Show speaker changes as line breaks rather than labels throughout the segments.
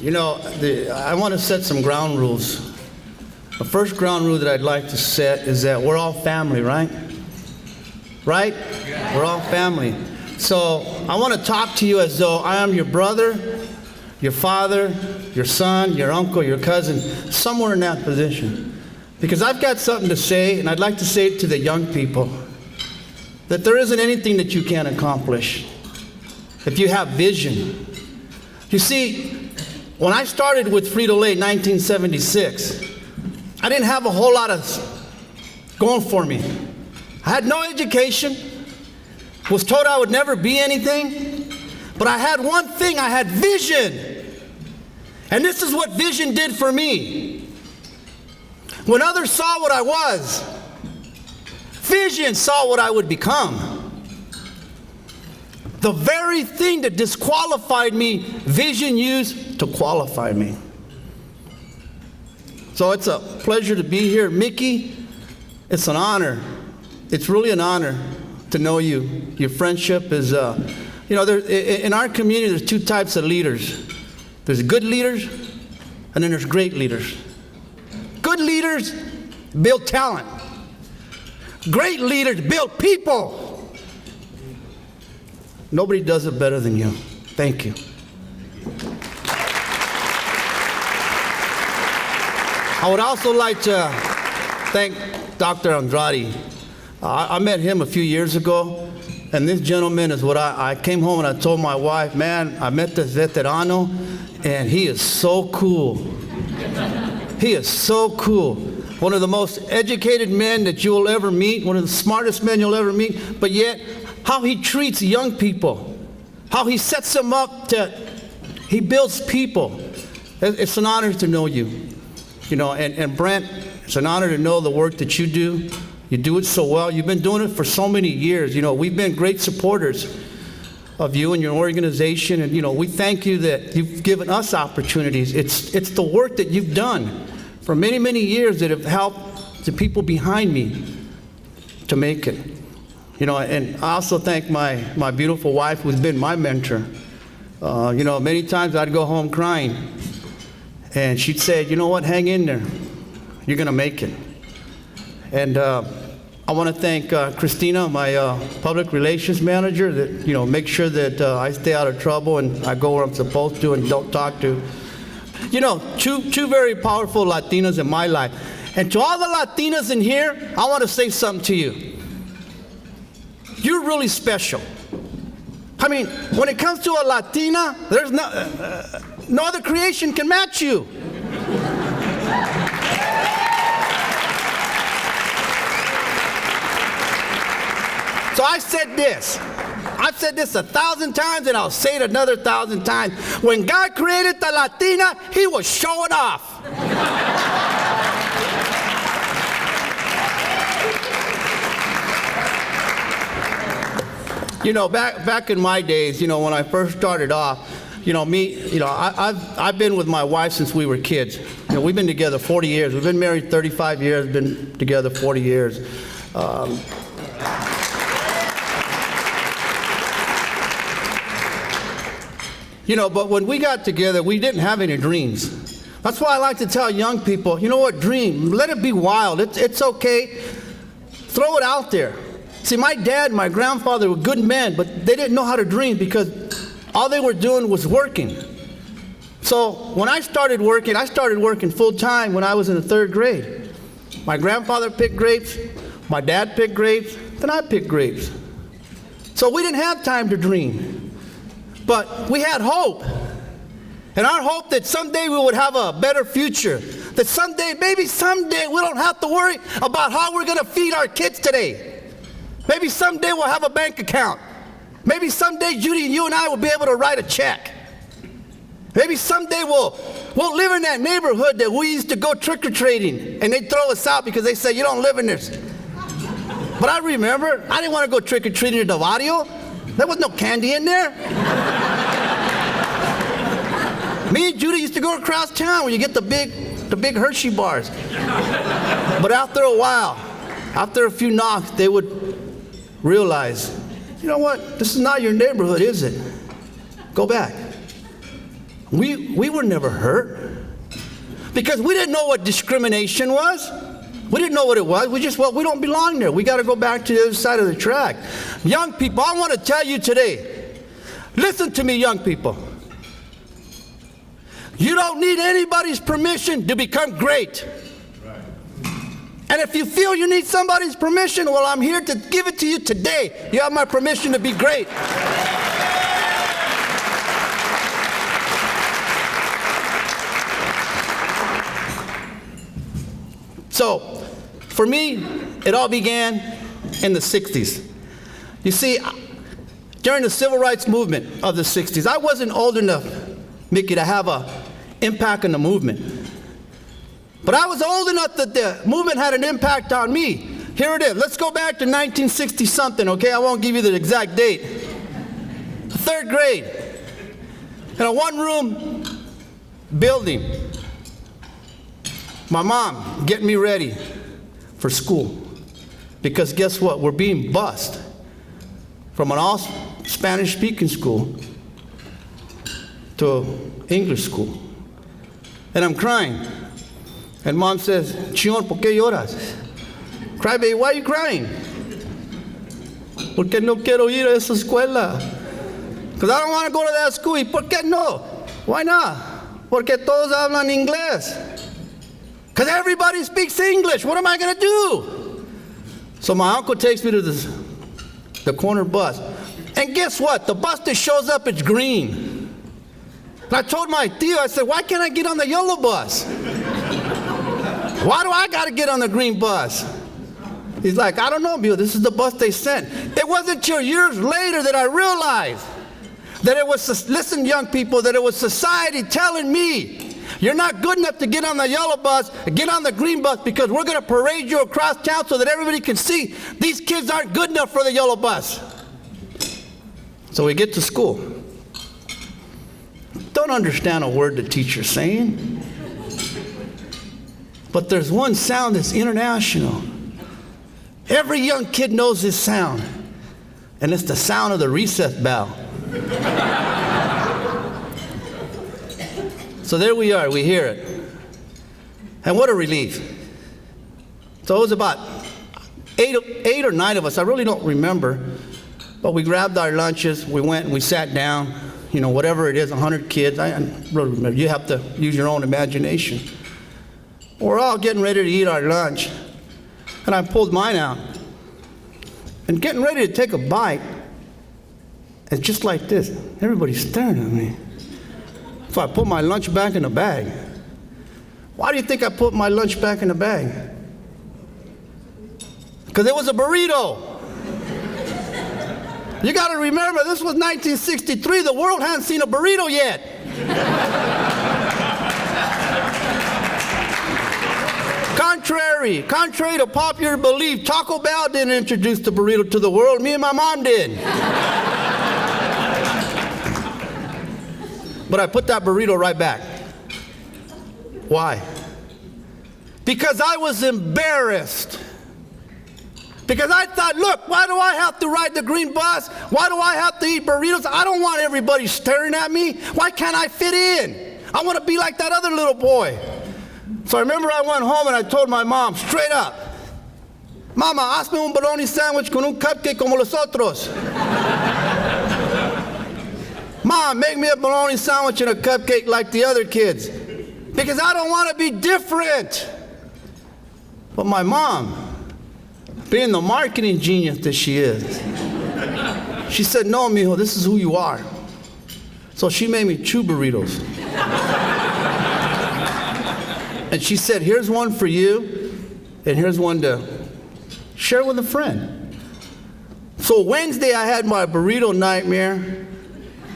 I want to set some ground rules. The first ground rule that I'd like to set is that we're all family, right? Right? Yeah. We're all family. So I want to talk to you as though I am your brother, your father, your son, your uncle, your cousin, somewhere in that position. Because I've got something to say, and I'd like to say it to the young people, that there isn't anything that you can't accomplish if you have vision. You see, when I started with Frito-Lay in 1976, I didn't have a whole lot of going for me. I had no education, was told I would never be anything, but I had one thing, I had vision. And this is what vision did for me. When others saw what I was, vision saw what I would become. The very thing that disqualified me, vision used to qualify me. So it's a pleasure to be here. Mickey, it's an honor. It's really an honor to know you. Your friendship is, in our community, there's two types of leaders. There's good leaders, and then there's great leaders. Good leaders build talent. Great leaders build people. Nobody does it better than you. Thank you. I would also like to thank Dr. Andrade. I met him a few years ago, and this gentleman is what I came home and I told my wife, man, I met this veterano, and he is so cool. He is so cool. One of the most educated men that you will ever meet, one of the smartest men you'll ever meet, but yet how he treats young people, how he sets them up he builds people. It's an honor to know you. And Brent, it's an honor to know the work that you do. You do it so well. You've been doing it for so many years. We've been great supporters of you and your organization, and we thank you that you've given us opportunities. It's the work that you've done for many, many years that have helped the people behind me to make it. And I also thank my beautiful wife, who's been my mentor. Many times I'd go home crying, and she'd say, you know what, hang in there. You're going to make it. And I want to thank Christina, my public relations manager, that make sure that I stay out of trouble and I go where I'm supposed to and don't talk to. Two very powerful Latinas in my life. And to all the Latinas in here, I want to say something to you. You're really special. I mean, when it comes to a Latina, there's no other creation can match you. So I've said this 1,000 times, and I'll say it another 1,000 times. When God created the Latina, He was showing off. Back in my days, when I first started off, I've been with my wife since we were kids. We've been together 40 years. We've been married 35 years, been together 40 years. But when we got together, we didn't have any dreams. That's why I like to tell young people, you know what, dream. Let it be wild. It's okay. Throw it out there. See, my dad and my grandfather were good men, but they didn't know how to dream because all they were doing was working. So when I started working full-time when I was in the 3rd grade. My grandfather picked grapes, my dad picked grapes, then I picked grapes. So we didn't have time to dream. But we had hope. And our hope that someday we would have a better future. That maybe someday we don't have to worry about how we're going to feed our kids today. Maybe someday we'll have a bank account. Maybe someday, Judy, you and I will be able to write a check. Maybe someday we'll live in that neighborhood that we used to go trick-or-treating, and they'd throw us out because they say, you don't live in this. But I remember, I didn't want to go trick-or-treating in the barrio. There was no candy in there. Me and Judy used to go across town where you get the big Hershey bars. But after a while, after a few knocks, they would realize, you know what, this is not your neighborhood, is it? Go back. we were never hurt because we didn't know what discrimination was. We didn't know what it was. We just, well, we don't belong there. We got to go back to the other side of the track. Young people, I want to tell you today, listen to me, young people. You don't need anybody's permission to become great. And if you feel you need somebody's permission, well, I'm here to give it to you today. You have my permission to be great. So, for me, it all began in the 60s. You see, during the civil rights movement of the 60s, I wasn't old enough, Mickey, to have an impact on the movement. But I was old enough that the movement had an impact on me. Here it is. Let's go back to 1960-something, okay? I won't give you the exact date. Third grade. In a one-room building. My mom getting me ready for school. Because guess what? We're being bused from an all-Spanish-speaking school to English school. And I'm crying. And Mom says, Chion, ¿por qué lloras? Crybaby, why are you crying? Porque no quiero ir a esa escuela. Because I don't want to go to that school. ¿Y por qué no? Why not? Porque todos hablan inglés. Because everybody speaks English. What am I going to do? So my uncle takes me to the corner bus. And guess what? The bus that shows up, it's green. And I told my tío, I said, why can't I get on the yellow bus? Why do I got to get on the green bus? He's like, I don't know, Bill. This is the bus they sent. It wasn't until years later that I realized that it was, listen, young people, that it was society telling me, you're not good enough to get on the yellow bus, get on the green bus, because we're going to parade you across town so that everybody can see these kids aren't good enough for the yellow bus. So we get to school. Don't understand a word the teacher's saying. But there's one sound that's international. Every young kid knows this sound. And it's the sound of the recess bell. So there we are, we hear it. And what a relief. So it was about eight or nine of us, I really don't remember. But we grabbed our lunches, we went and we sat down. You know, whatever it is, 100 kids. I really remember. You have to use your own imagination. We're all getting ready to eat our lunch, and I pulled mine out. And getting ready to take a bite, and just like this, everybody's staring at me. So I put my lunch back in the bag. Why do you think I put my lunch back in the bag? Because it was a burrito. You got to remember, this was 1963. The world hadn't seen a burrito yet. Contrary to popular belief, Taco Bell didn't introduce the burrito to the world. Me and my mom did. But I put that burrito right back. Why? Because I was embarrassed. Because I thought, look, why do I have to ride the green bus? Why do I have to eat burritos? I don't want everybody staring at me. Why can't I fit in? I want to be like that other little boy. So I remember I went home and I told my mom, straight up, Mama, hazme un bologna sandwich con un cupcake como los otros. Mom, make me a bologna sandwich and a cupcake like the other kids. Because I don't want to be different. But my mom, being the marketing genius that she is, she said, no, mijo, this is who you are. So she made me 2 burritos. And she said, here's one for you, and here's one to share with a friend. So Wednesday, I had my burrito nightmare.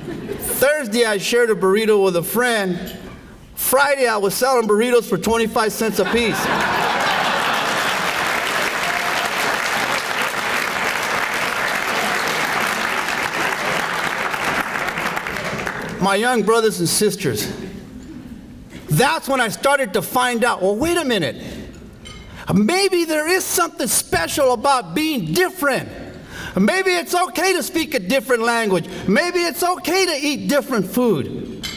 Thursday, I shared a burrito with a friend. Friday, I was selling burritos for 25 cents a piece. My young brothers and sisters, that's when I started to find out, well, wait a minute. Maybe there is something special about being different. Maybe it's okay to speak a different language. Maybe it's okay to eat different food.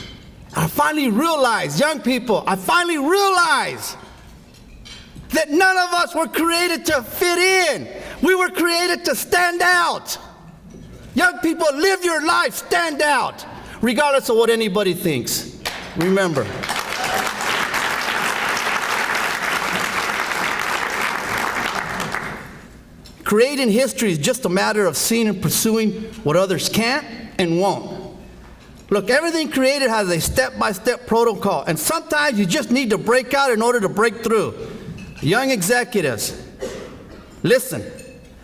I finally realized, young people, I finally realized that none of us were created to fit in. We were created to stand out. Young people, live your life, stand out, regardless of what anybody thinks. Remember. Creating history is just a matter of seeing and pursuing what others can't and won't. Look, everything created has a step-by-step protocol, and sometimes you just need to break out in order to break through. Young executives, listen,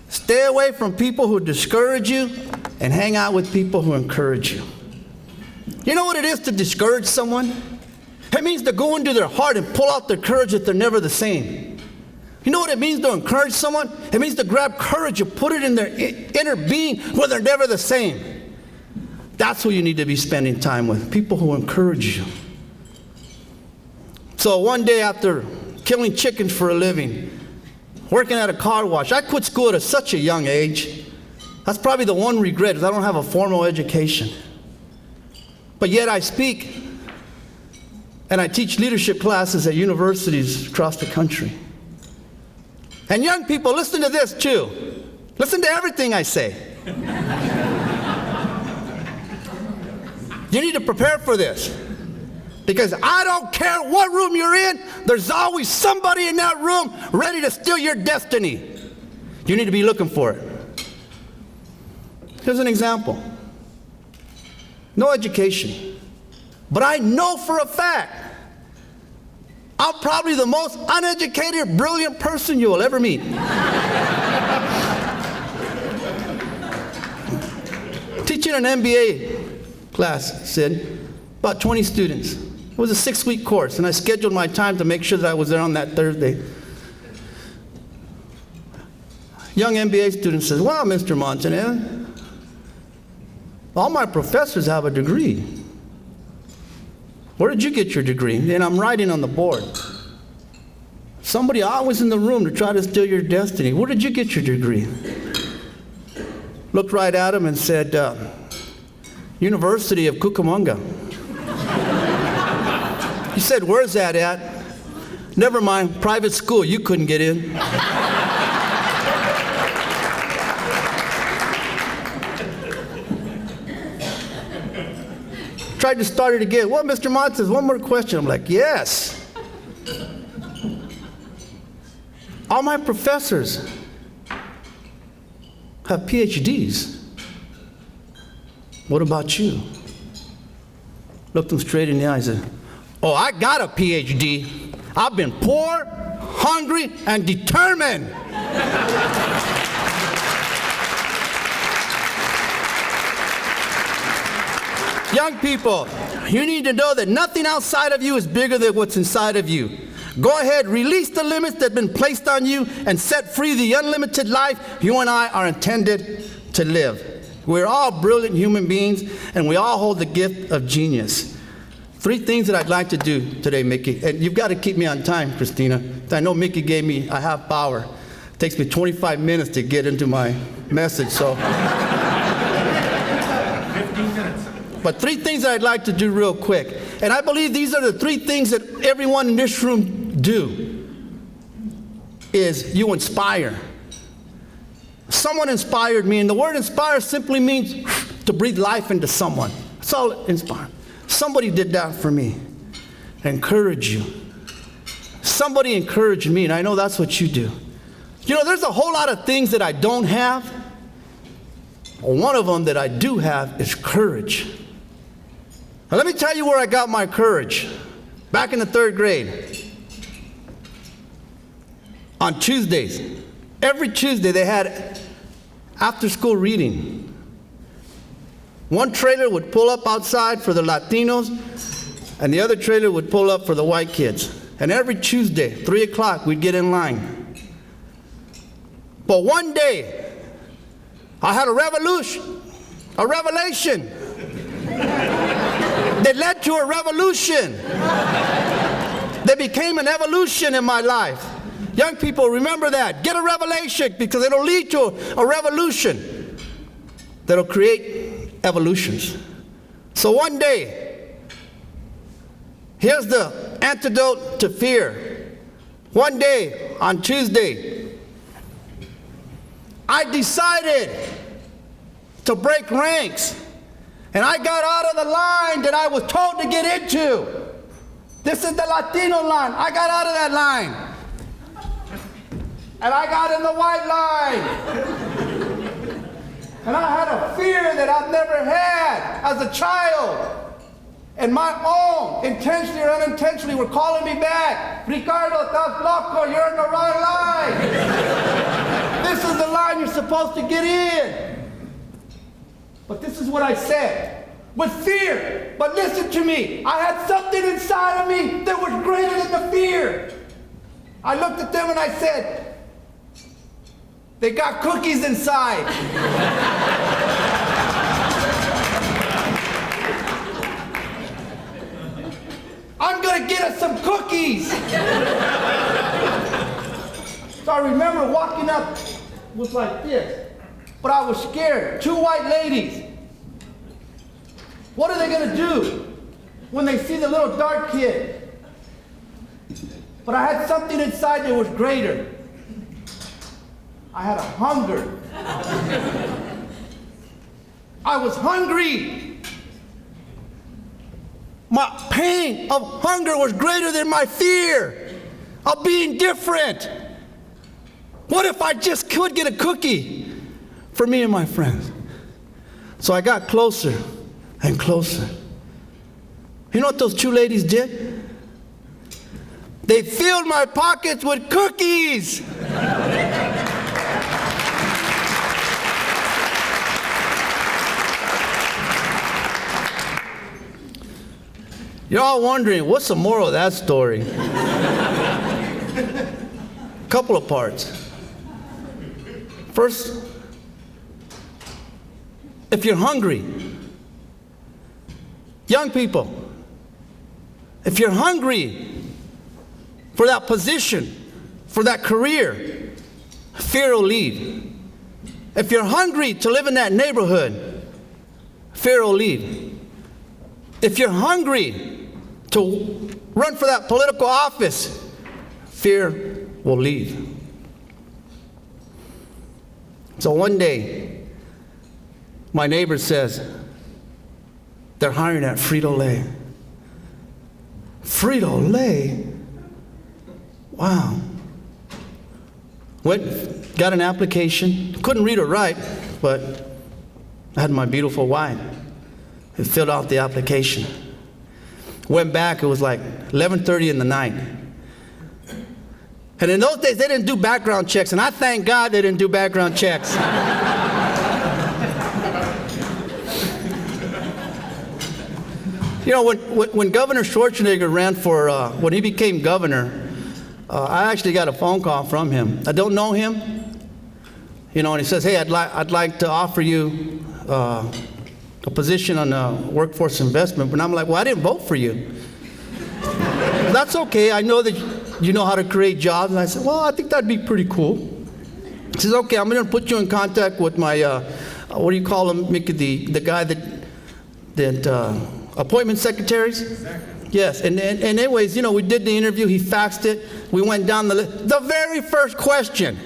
stay away from people who discourage you and hang out with people who encourage you. You know what it is to discourage someone? It means to go into their heart and pull out their courage that they're never the same. You know what it means to encourage someone? It means to grab courage and put it in their inner being where they're never the same. That's who you need to be spending time with, people who encourage you. So one day after killing chickens for a living, working at a car wash, I quit school at such a young age. That's probably the one regret, is I don't have a formal education. But yet I speak and I teach leadership classes at universities across the country. And young people, listen to this too. Listen to everything I say. You need to prepare for this. Because I don't care what room you're in, there's always somebody in that room ready to steal your destiny. You need to be looking for it. Here's an example. No education. But I know for a fact I'm probably the most uneducated, brilliant person you will ever meet. Teaching an MBA class, Sid, about 20 students. It was a 6-week course, and I scheduled my time to make sure that I was there on that Thursday. Young MBA student says, "Wow, Mr. Montanez, all my professors have a degree. Where did you get your degree?" And I'm writing on the board. Somebody always in the room to try to steal your destiny. Where did you get your degree? Looked right at him and said, University of Cucamonga. He said, "Where's that at?" "Never mind, private school, you couldn't get in." Tried to start it again. "Well, Mr. Montanez, one more question." I'm like, "Yes. All my professors have PhDs. What about you?" Looked him straight in the eye and said, "Oh, I got a PhD. I've been poor, hungry, and determined." Young people, you need to know that nothing outside of you is bigger than what's inside of you. Go ahead, release the limits that have been placed on you and set free the unlimited life you and I are intended to live. We're all brilliant human beings, and we all hold the gift of genius. 3 things that I'd like to do today, Mickey, and you've got to keep me on time, Christina. I know Mickey gave me a half hour. It takes me 25 minutes to get into my message, so.
15 minutes.
But 3 things that I'd like to do real quick. And I believe these are the 3 things that everyone in this room do. Is you inspire. Someone inspired me, and the word inspire simply means to breathe life into someone. That's all inspire. Somebody did that for me. Encourage you. Somebody encouraged me, and I know that's what you do. You know, there's a whole lot of things that I don't have. One of them that I do have is courage. Now, let me tell you where I got my courage. Back in the 3rd grade. On Tuesdays. Every Tuesday they had after-school reading. One trailer would pull up outside for the Latinos, and the other trailer would pull up for the white kids. And every Tuesday, 3 o'clock, we'd get in line. But one day, I had a revelation that led to a revolution. That became an evolution in my life. Young people, remember that. Get a revelation, because it'll lead to a revolution that'll create evolutions. So one day, Here's the antidote to fear. One day, on Tuesday, I decided to break ranks. And I got out of the line that I was told to get into. This is the Latino line. I got out of that line. And I got in the white line. And I had a fear that I've never had as a child. And my own, intentionally or unintentionally, were calling me back. Ricardo, estás loco, you're in the wrong line. This is the line you're supposed to get in. But this is what I said, with fear. But listen to me, I had something inside of me that was greater than the fear. I looked at them and I said, they got cookies inside. I'm gonna get us some cookies. So I remember walking up, was like this, but I was scared. Two white ladies. What are they gonna do when they see the little dark kid? But I had something inside that was greater. I had a hunger. I was hungry. My pain of hunger was greater than my fear of being different. What if I just could get a cookie for me and my friends? So I got closer and closer. You know what those two ladies did? They filled my pockets with cookies. You're all wondering, what's the moral of that story? Couple of parts. First, if you're hungry, young people, if you're hungry for that position, for that career, fear will leave. If you're hungry to live in that neighborhood, fear will leave. If you're hungry to run for that political office, fear will leave. So one day, my neighbor says, they're hiring at Frito-Lay. Frito-Lay? Wow. Went, got an application. Couldn't read or write, but I had my beautiful wife who filled out the application. Went back, it was like 11:30 in the night. And in those days, they didn't do background checks, and I thank God they didn't do background checks. You know, when Governor Schwarzenegger ran for, when he became governor, I actually got a phone call from him. I don't know him, you know, and he says, hey, I'd like to offer you a position on workforce investment. But I'm like, well, I didn't vote for you. That's okay, I know that you know how to create jobs. And I said, well, I think that'd be pretty cool. He says, okay, I'm gonna put you in contact with my, what do you call him, Mickey, the guy that appointment secretaries? Exactly. Yes, and anyways, you know, we did the interview, he faxed it, we went down the list. The very first question,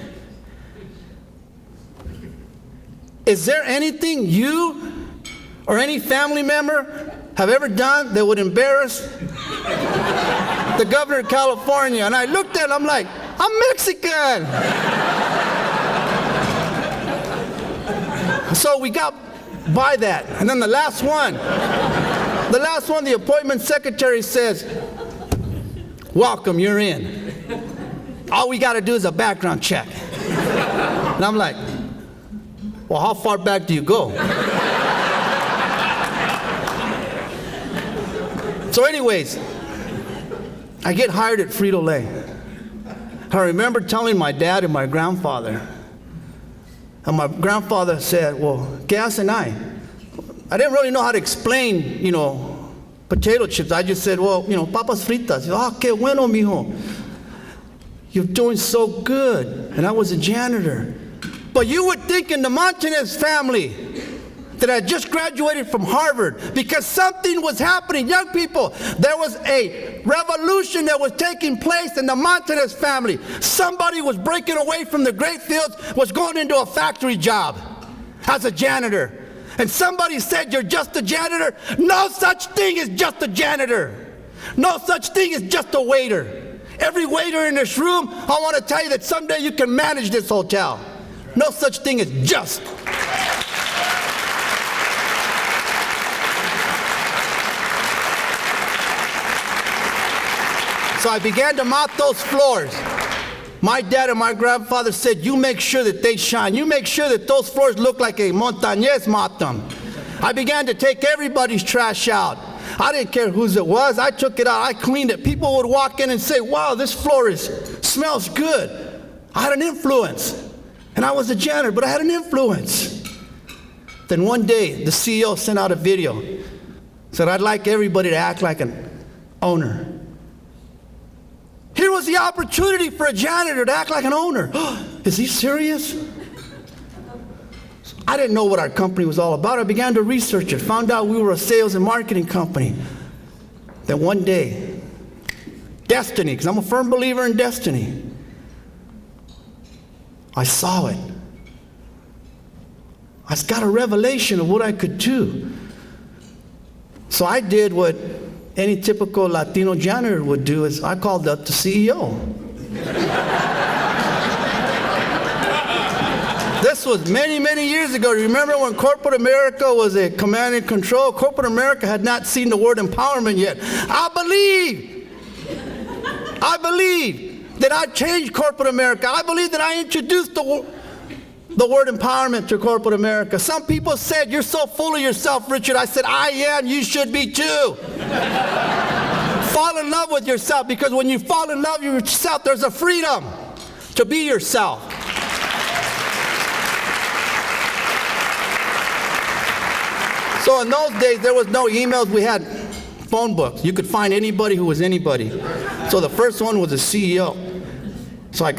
is there anything you or any family member have ever done that would embarrass the governor of California? And I looked at him, I'm like, I'm Mexican. So we got by that. And then the last one, the appointment secretary says, welcome, you're in. All we got to do is a background check. And I'm like, well, how far back do you go? So anyways, I get hired at Frito-Lay. I remember telling my dad and my grandfather, and my grandfather said, well, ¿qué hacen ahí? I didn't really know how to explain, you know, potato chips. I just said, well, you know, papas fritas. Oh, qué bueno, mijo. You're doing so good. And I was a janitor. But you would think in the Montanez family, that I just graduated from Harvard because something was happening. Young people, there was a revolution that was taking place in the Montanez family. Somebody was breaking away from the great fields, was going into a factory job as a janitor. And somebody said, you're just a janitor? No such thing as just a janitor. No such thing as just a waiter. Every waiter in this room, I want to tell you that someday you can manage this hotel. No such thing as just. So I began to mop those floors. My dad and my grandfather said, you make sure that they shine. You make sure that those floors look like a Montanez mopped them. I began to take everybody's trash out. I didn't care whose it was. I took it out. I cleaned it. People would walk in and say, wow, this floor smells good. I had an influence. And I was a janitor, but I had an influence. Then one day, the CEO sent out a video. Said, I'd like everybody to act like an owner. Here was the opportunity for a janitor to act like an owner. Is he serious? I didn't know what our company was all about. I began to research it, found out we were a sales and marketing company. Then one day, destiny, because I'm a firm believer in destiny, I saw it. I got a revelation of what I could do. So I did what any typical Latino janitor would do, is I called up the CEO. This was many, many years ago. Remember when corporate America was a command and control? Corporate America had not seen the word empowerment yet. I believe that I changed corporate America. I believe that I introduced the word empowerment to corporate America. Some people said, you're so full of yourself, Richard. I said, I am. You should be too. Fall in love with yourself, because when you fall in love with yourself, there's a freedom to be yourself. So in those days, there was no emails. We had phone books. You could find anybody who was anybody. So the first one was the CEO. So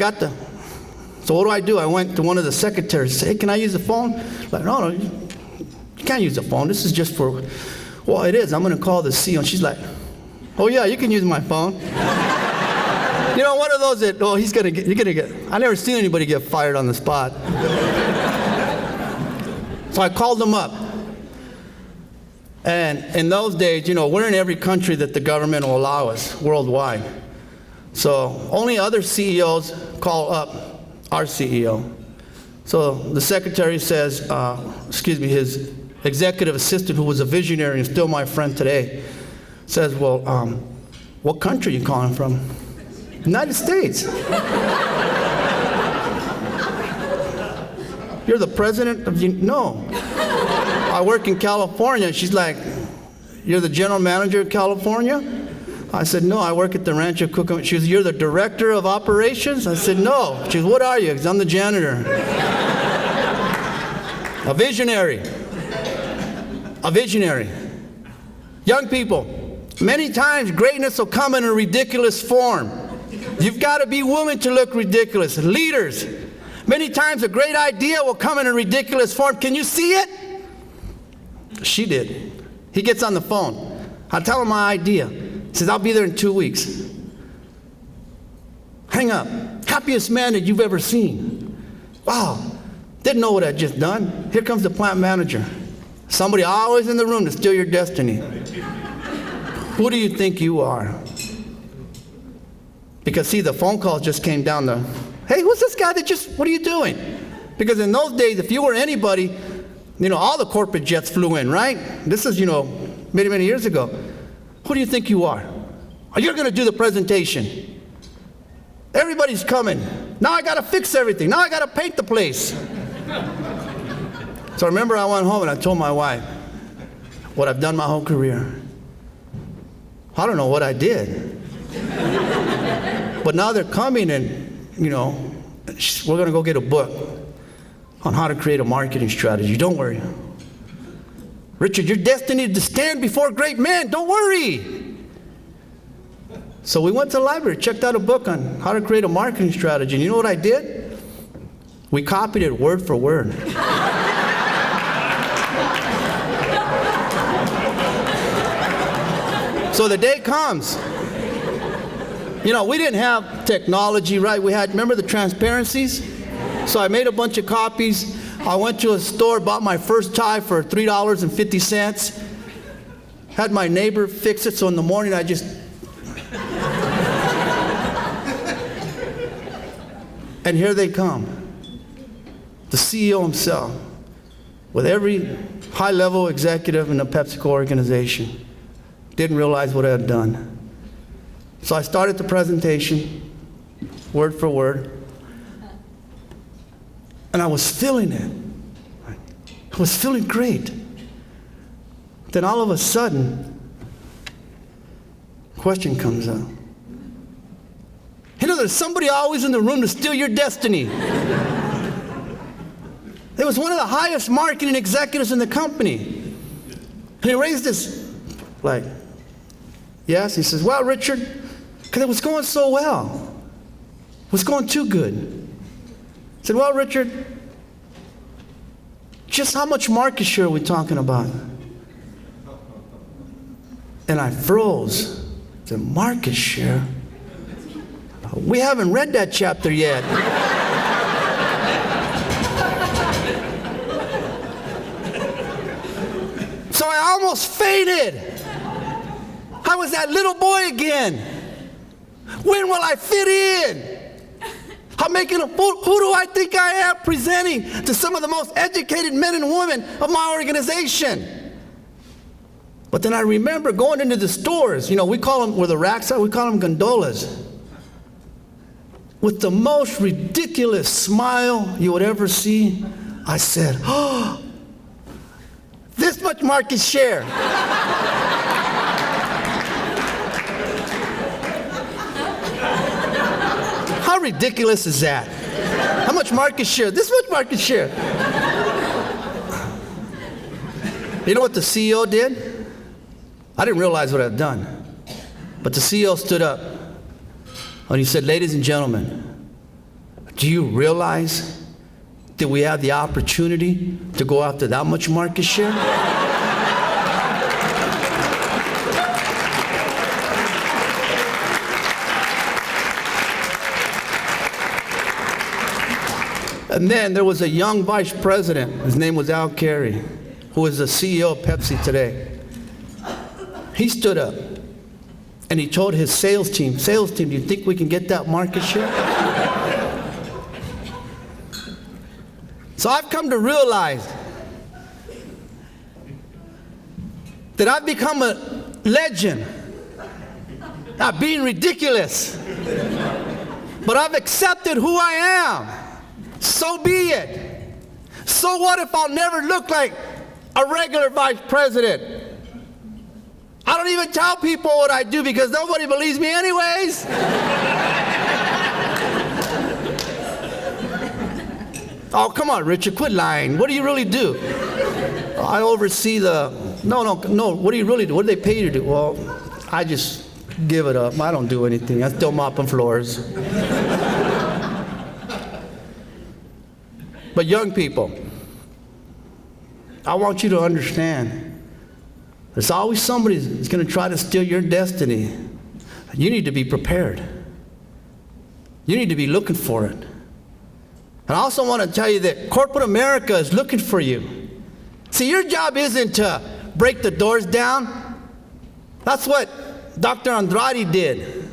so what do? I went to one of the secretaries and said, hey, can I use the phone? Like, no, you can't use the phone. This is just for, well, it is. I'm going to call the CEO. And she's like, oh, yeah, you can use my phone. You know, one of those that, oh, you're going to get, I never seen anybody get fired on the spot. So I called him up. And in those days, you know, we're in every country that the government will allow us worldwide. So only other CEOs call up our CEO. So the secretary says, his executive assistant, who was a visionary and still my friend today, says, well, what country are you calling from? United States. You're the president of, no. I work in California. She's like, you're the general manager of California? I said, no, I work at the Rancho Cucamonga. She goes, you're the director of operations? I said, no. She goes, what are you? Because I'm the janitor. A visionary. A visionary. Young people, many times greatness will come in a ridiculous form. You've got to be willing to look ridiculous. Leaders, many times a great idea will come in a ridiculous form. Can you see it? She did. He gets on the phone. I tell him my idea. He says, I'll be there in 2 weeks. Hang up. Happiest man that you've ever seen. Wow. Didn't know what I'd just done. Here comes the plant manager. Somebody always in the room to steal your destiny. Who do you think you are? Because see, the phone call just came down the, hey, who's this guy that just, what are you doing? Because in those days, if you were anybody, you know, all the corporate jets flew in, right? This is, you know, many, many years ago. Who do you think you are? Oh, you're going to do the presentation. Everybody's coming. Now I got to fix everything. Now I got to paint the place. So I remember I went home and I told my wife what I've done my whole career. I don't know what I did. But now they're coming and, you know, we're going to go get a book on how to create a marketing strategy. Don't worry. Richard, you're destined to stand before great men. Don't worry. So we went to the library, checked out a book on how to create a marketing strategy. And you know what I did? We copied it word for word. So the day comes. You know, we didn't have technology, right? We had, remember the transparencies? So I made a bunch of copies. I went to a store, bought my first tie for $3.50. Had my neighbor fix it, so in the morning I just... And here they come. The CEO himself, with every high-level executive in the PepsiCo organization. Didn't realize what I had done. So I started the presentation, word for word, and I was feeling it. I was feeling great. Then all of a sudden, a question comes up. You know, there's somebody always in the room to steal your destiny. There was one of the highest marketing executives in the company. And he raised this, like, yes, he says, well, Richard, because it was going so well. It was going too good. He said, well, Richard, just how much market share are we talking about? And I froze. I said, market share? We haven't read that chapter yet. So I almost fainted. I was that little boy again. When will I fit in? I'm making a fool. Who do I think I am presenting to some of the most educated men and women of my organization? But then I remember going into the stores. You know, we call them, where the racks are, we call them gondolas. With the most ridiculous smile you would ever see, I said, oh, this much market share. How ridiculous is that? How much market share? This much market share. You know what the CEO did? I didn't realize what I'd done. But the CEO stood up and he said, ladies and gentlemen, do you realize that we have the opportunity to go after that much market share? And then there was a young vice president, his name was Al Carey, who is the CEO of Pepsi today. He stood up and he told his sales team, do you think we can get that market share? So I've come to realize that I've become a legend, not being ridiculous, but I've accepted who I am. So be it. So what if I'll never look like a regular vice president? I don't even tell people what I do because nobody believes me anyways. Oh, come on, Richard, quit lying. What do you really do? I oversee the... No, what do you really do? What do they pay you to do? Well, I just give it up. I don't do anything. I still mopping floors. But young people, I want you to understand, there's always somebody that's going to try to steal your destiny. You need to be prepared. You need to be looking for it. And I also want to tell you that corporate America is looking for you. See, your job isn't to break the doors down. That's what Dr. Andrade did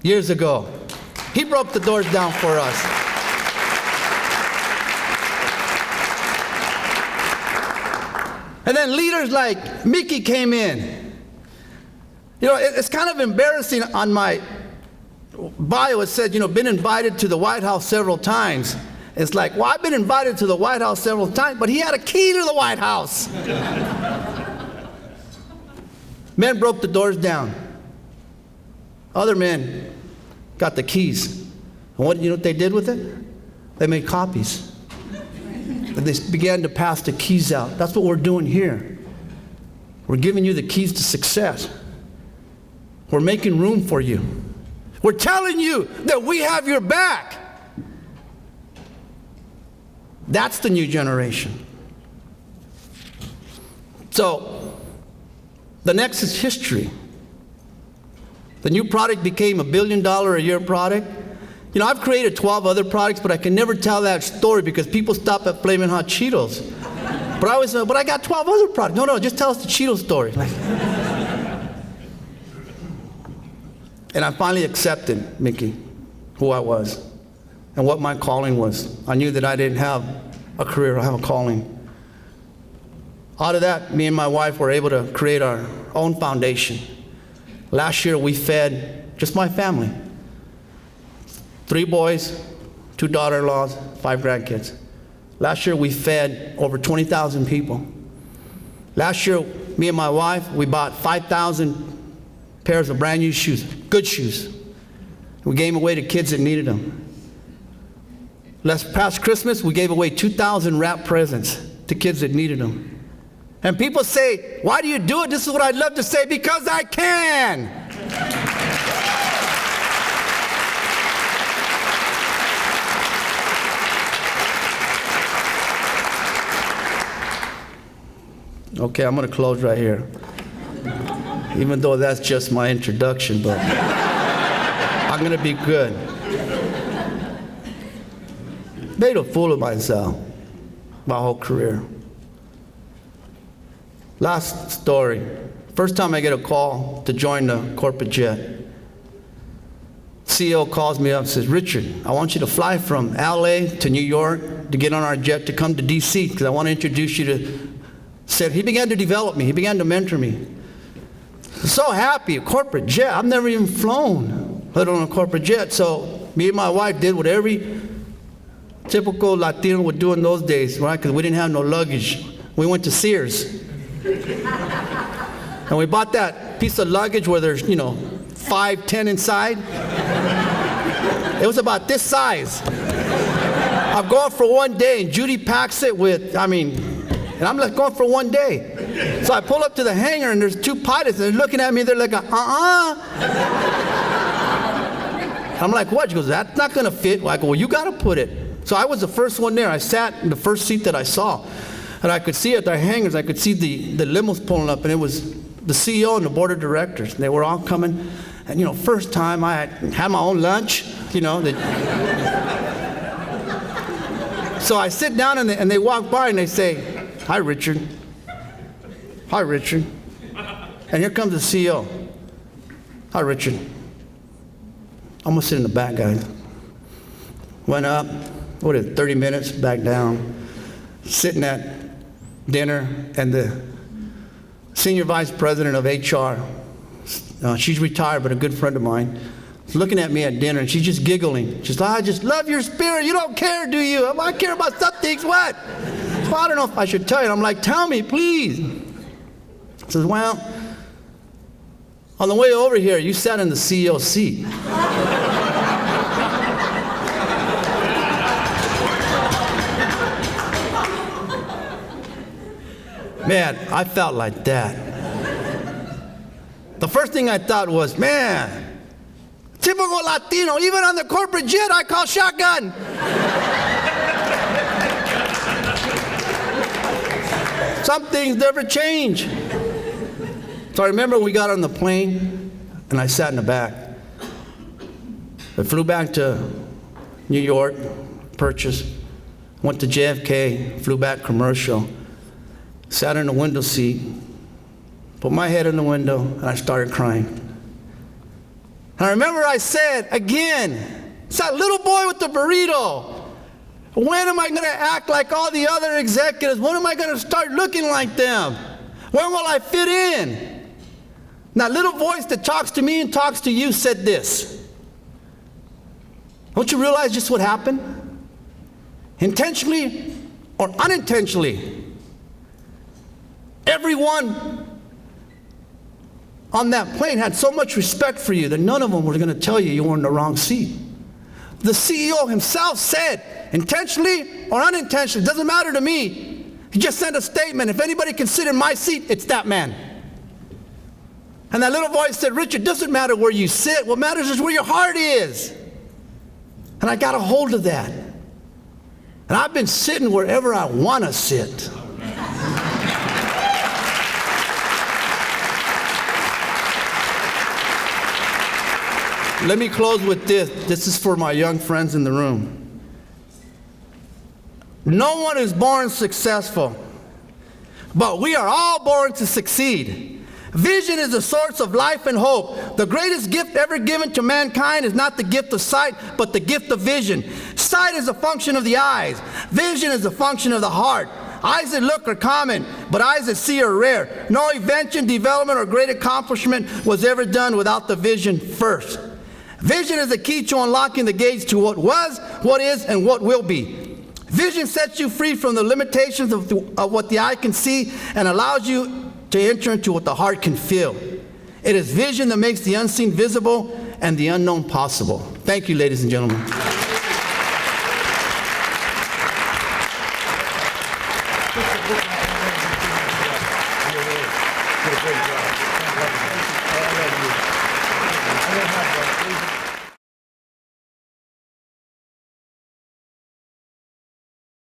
years ago. He broke the doors down for us. And then leaders like Mickey came in. You know, it's kind of embarrassing. On my bio it said, you know, been invited to the White House several times. It's like, well, I've been invited to the White House several times, but he had a key to the White House. Men broke the doors down. Other men got the keys. And what, you know what they did with it? They made copies. And they began to pass the keys out. That's what we're doing here. We're giving you the keys to success. We're making room for you. We're telling you that we have your back. That's the new generation. So, the next is history. The new product became $1 billion a year product. You know, I've created 12 other products, but I can never tell that story because people stop at Flamin' Hot Cheetos. But I always say, but I got 12 other products. No, just tell us the Cheetos story. And I finally accepted, Mickey, who I was and what my calling was. I knew that I didn't have a career, I have a calling. Out of that, me and my wife were able to create our own foundation. Last year, we fed just my family. 3 boys, 2 daughter-in-laws, 5 grandkids. Last year, we fed over 20,000 people. Last year, me and my wife, we bought 5,000 pairs of brand new shoes, good shoes. We gave them away to kids that needed them. Last past Christmas, we gave away 2,000 wrapped presents to kids that needed them. And people say, why do you do it? This is what I'd love to say, because I can. Okay, I'm going to close right here. Even though that's just my introduction, but I'm going to be good. Made a fool of myself my whole career. Last story. First time I get a call to join the corporate jet. CEO calls me up and says, Richard, I want you to fly from LA to New York to get on our jet to come to DC because I want to introduce you to... Said he began to develop me. He began to mentor me. So happy, a corporate jet. I've never even flown, let alone a corporate jet. So me and my wife did what every typical Latino would do in those days, right? Because we didn't have no luggage. We went to Sears. And we bought that piece of luggage where there's, 5, 10 inside. It was about this size. I'm going for one day, and Judy packs it with, and I'm like going for one day. So I pull up to the hangar, and there's 2 pilots, and they're looking at me, they're like, I'm like, what? She goes, that's not going to fit. I go, well, you got to put it. So I was the first one there. I sat in the first seat that I saw. And I could see at their hangars, I could see the limos pulling up, and it was the CEO and the board of directors. And they were all coming. And, first time I had my own lunch, So I sit down, and they walk by, and they say, hi, Richard. Hi, Richard. And here comes the CEO. Hi, Richard. I'm going to sit in the back, guys. Went up, 30 minutes, back down. Sitting at dinner, and the senior vice president of HR, she's retired, but a good friend of mine, is looking at me at dinner, and she's just giggling. She's like, I just love your spirit. You don't care, do you? I care about some things, what? Well, I don't know if I should tell you. I'm like, tell me, please. She says, well, on the way over here, you sat in the CEO seat. Man, I felt like that. The first thing I thought was, man, typical Latino, even on the corporate jet, I call shotgun. Some things never change. So I remember we got on the plane, and I sat in the back. I flew back to New York, purchased, went to JFK, flew back commercial. Sat in the window seat, put my head in the window, and I started crying. And I remember I said, again, it's that little boy with the burrito. When am I going to act like all the other executives? When am I going to start looking like them? When will I fit in? That little voice that talks to me and talks to you said this. Don't you realize just what happened? Intentionally or unintentionally, everyone on that plane had so much respect for you that none of them were going to tell you were in the wrong seat. The CEO himself said, intentionally or unintentionally, doesn't matter to me. He just sent a statement. If anybody can sit in my seat, it's that man. And that little voice said, Richard, it doesn't matter where you sit. What matters is where your heart is. And I got a hold of that. And I've been sitting wherever I want to sit. let me close with this. This is for my young friends in the room. No one is born successful, but we are all born to succeed. Vision is the source of life and hope. The greatest gift ever given to mankind is not the gift of sight, but the gift of vision. Sight is a function of the eyes. Vision is a function of the heart. Eyes that look are common, but eyes that see are rare. No invention, development, or great accomplishment was ever done without the vision first. Vision is the key to unlocking the gates to what was, what is, and what will be. Vision sets you free from the limitations of what the eye can see and allows you to enter into what the heart can feel. It is vision that makes the unseen visible and the unknown possible. Thank you, ladies and gentlemen.